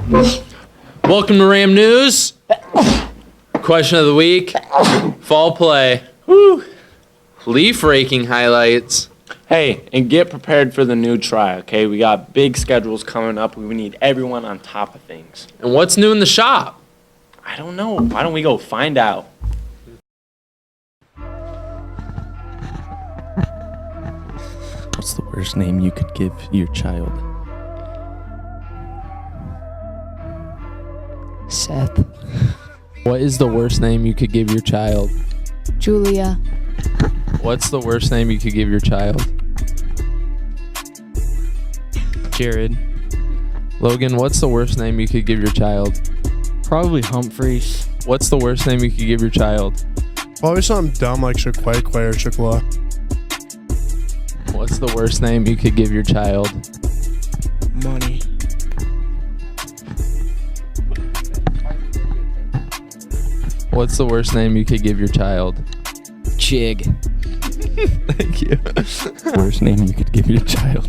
Welcome to Ram News. Question of the week. Fall play. Woo. Leaf raking highlights. Hey, and get prepared for the new try, okay? We got big schedules coming up. We need everyone on top of things. And what's new in the shop? I don't know. Why don't we go find out? What's the worst name you could give your child? Seth. What is the worst name you could give your child? Julia. What's the worst name you could give your child? Jared. Logan, what's the worst name you could give your child? Probably Humphreys. What's the worst name you could give your child? Probably something dumb like Chiquay or Chikwa. What's the worst name you could give your child? Money. What's the worst name you could give your child? Chig. Thank you. Worst name you could give your child.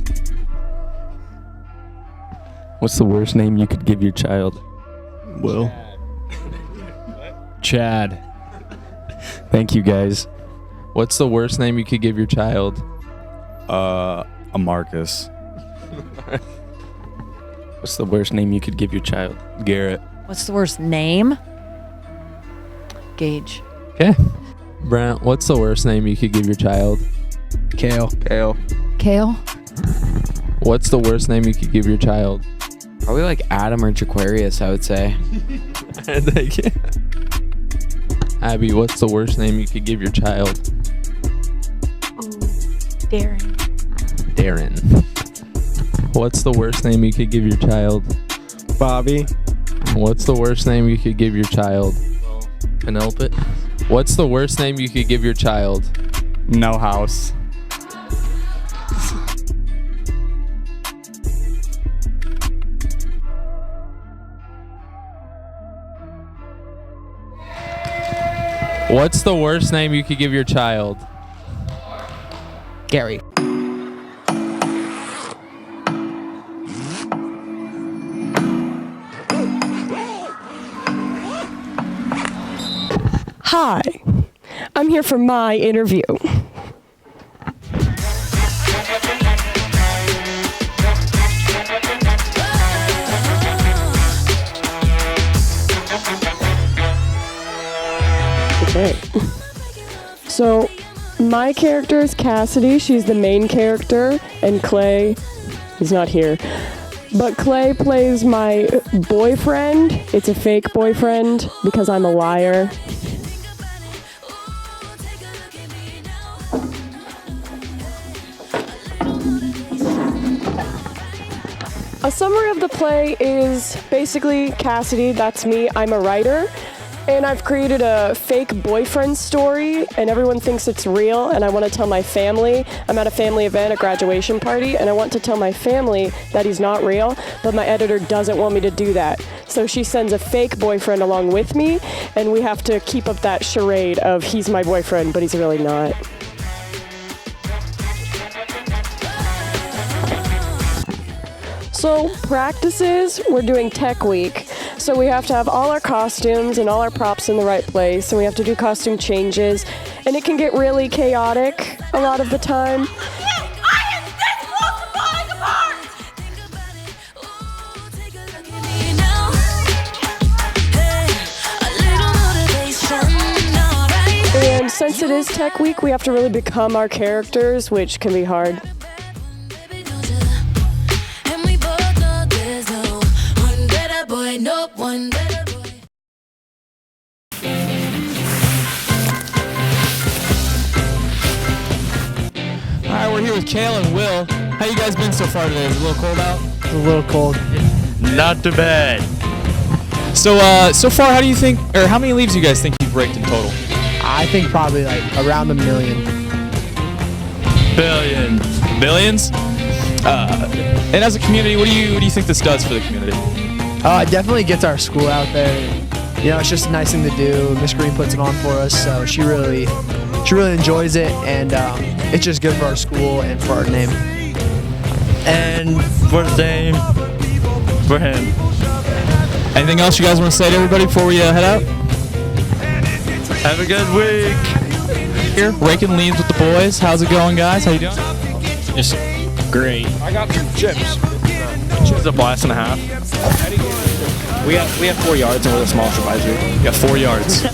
What's the worst name you could give your child? Will. Chad. Thank you, guys. What's the worst name you could give your child? A Marcus. What's the worst name you could give your child? Garrett. What's the worst name? Gage. Okay. Brent, what's the worst name you could give your child? Kale. Kale. What's the worst name you could give your child? Probably like Adam or Jaquarius, I would say. Thank you. Abby, what's the worst name you could give your child? Darren. Darren. What's the worst name you could give your child? Bobby. What's the worst name you could give your child? Penelope. What's the worst name you could give your child? No house. What's the worst name you could give your child? Gary. Hi, I'm here for my interview. Okay. So, my character is Cassidy. She's the main character, and Clay, he's not here. But Clay plays my boyfriend. It's a fake boyfriend because I'm a liar. A summary of the play is basically Cassidy, that's me, I'm a writer, and I've created a fake boyfriend story, and everyone thinks it's real, and I want to tell my family. I'm at a family event, a graduation party, and I want to tell my family that he's not real, but my editor doesn't want me to do that. So she sends a fake boyfriend along with me, and we have to keep up that charade of he's my boyfriend, but he's really not. So practices, we're doing tech week. So we have to have all our costumes and all our props in the right place, and we have to do costume changes, and it can get really chaotic a lot of the time. And since it is tech week, we have to really become our characters, which can be hard. Alright, we're here with Kale and Will. How you guys been so far today? Is it a little cold out? It's a little cold. Not too bad. So far, how do you think, or how many leaves do you guys think you've raked in total? I think probably like around 1 million. Billions? And as a community, what do you think this does for the community? It definitely gets our school out there. You know, it's just a nice thing to do. Miss Green puts it on for us, so she really enjoys it, and it's just good for our school and for our name. And for the same, for him. Anything else you guys want to say to everybody before we head out? Have a good week. Here, raking leaves with the boys. How's it going, guys? How you doing? Just great. I got some chips. Chips a blast and a half. We have 4 yards and we're the smallest advisory. You got 4 yards.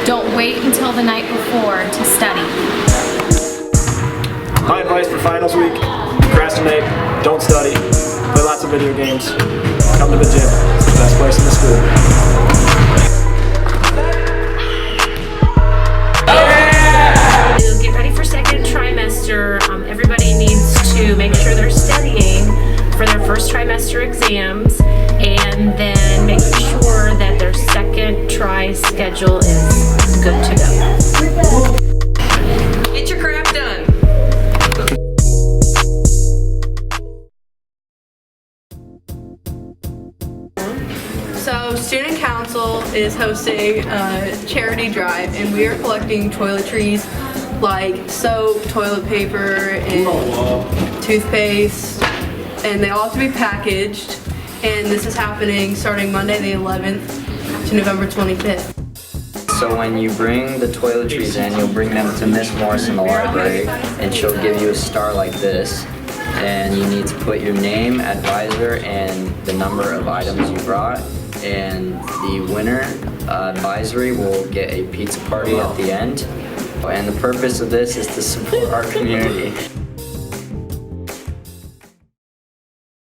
Don't wait until the night before to study. My advice for finals week: procrastinate, don't study, play lots of video games, come to the gym. It's the best place in the school. Get ready for second trimester. Everybody needs to make sure they're studying for their first trimester exams, and then make sure that their second tri schedule is good to go. Get your crap done. So Student Council is hosting a charity drive, and we are collecting toiletries like soap, toilet paper, and toothpaste, and they all have to be packaged. And this is happening starting Monday the 11th to November 25th. So when you bring the toiletries in, you'll bring them to Miss Morris in the library, and she'll give you a star like this. And you need to put your name, advisor, and the number of items you brought. And the winner advisory will get a pizza party at the end. And the purpose of this is to support our community.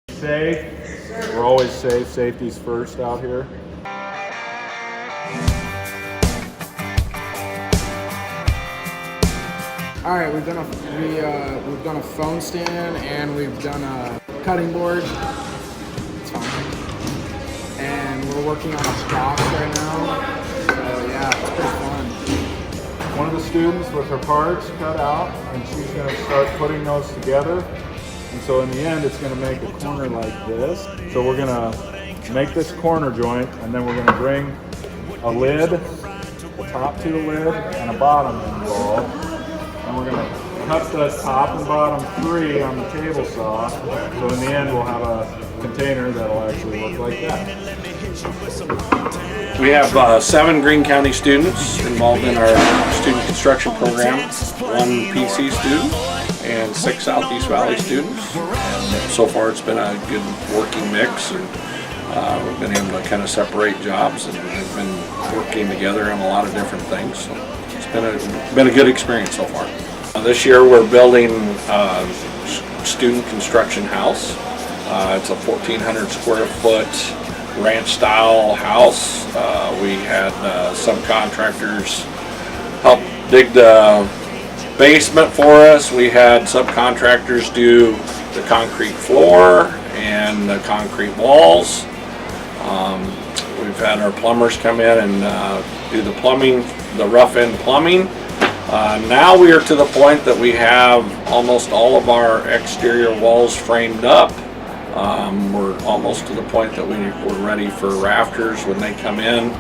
Safe. We're always safe. Safety's first out here. All right, we've done a phone stand and we've done a cutting board. It's fine. And we're working on a box right now. So yeah, it's pretty fun. One of the students with her parts cut out, and she's going to start putting those together. And so in the end, it's going to make a corner like this. So we're going to make this corner joint, and then we're going to bring a lid, the top to the lid, and a bottom involved. And we're going to cut the top and bottom free on the table saw. So in the end, we'll have a container that'll actually look like that. We have 7 Greene County students involved in our student construction program, 1 PC student, and 6 Southeast Valley students. And so far it's been a good working mix, and we've been able to kind of separate jobs, and we've been working together on a lot of different things. So it's been a good experience so far. This year we're building a student construction house. It's a 1,400 square foot ranch style house. We had subcontractors help dig the basement for us. We had subcontractors do the concrete floor and the concrete walls. We've had our plumbers come in and do the plumbing, the rough end plumbing. Now we are to the point that we have almost all of our exterior walls framed up. We're almost to the point that we're ready for rafters when they come in.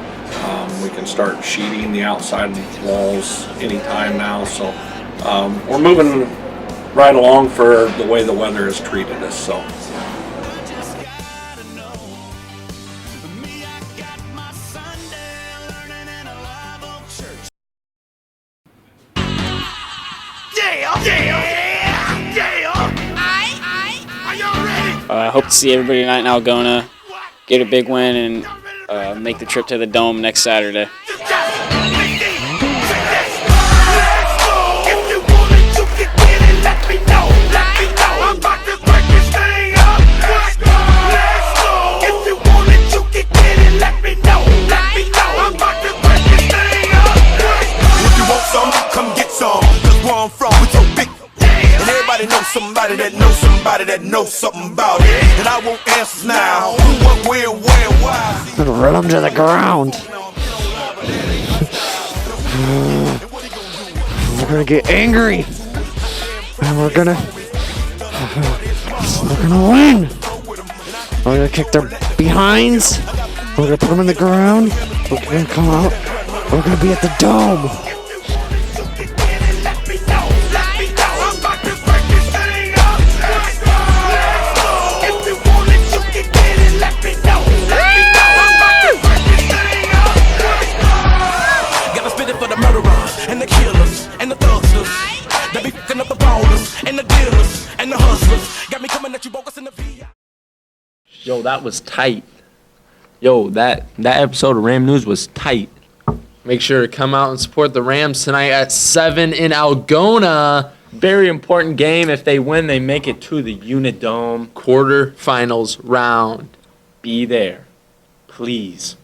We can start sheeting the outside walls anytime now. So we're moving right along for the way the weather has treated us. So. I hope to see everybody tonight in Algona, get a big win, and make the trip to the Dome next Saturday. Let me know. somebody that knows somebody that knows something about it. And I won't answer now. Who, what, where, why. I'm gonna run them to the ground. We're gonna get angry. And we're gonna win. We're gonna kick their behinds. We're gonna put them in the ground. We're gonna come out. We're gonna be at the dome. Gotta spit it for the murderers and the killers and the thugsters. They be fucking up the ballers and the dealers and the hustlers. Got me coming at you bogus in the VI. Yo, that was tight. Yo, that episode of Ram News was tight. Make sure to come out and support the Rams tonight at 7 in Algona. Very important game. If they win, they make it to the Unidome. Quarterfinals round. Be there. Please.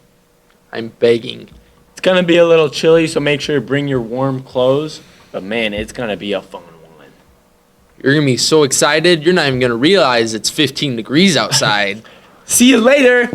I'm begging. It's going to be a little chilly, so make sure to bring your warm clothes. But, man, it's going to be a fun one. You're going to be so excited, you're not even going to realize it's 15 degrees outside. See you later.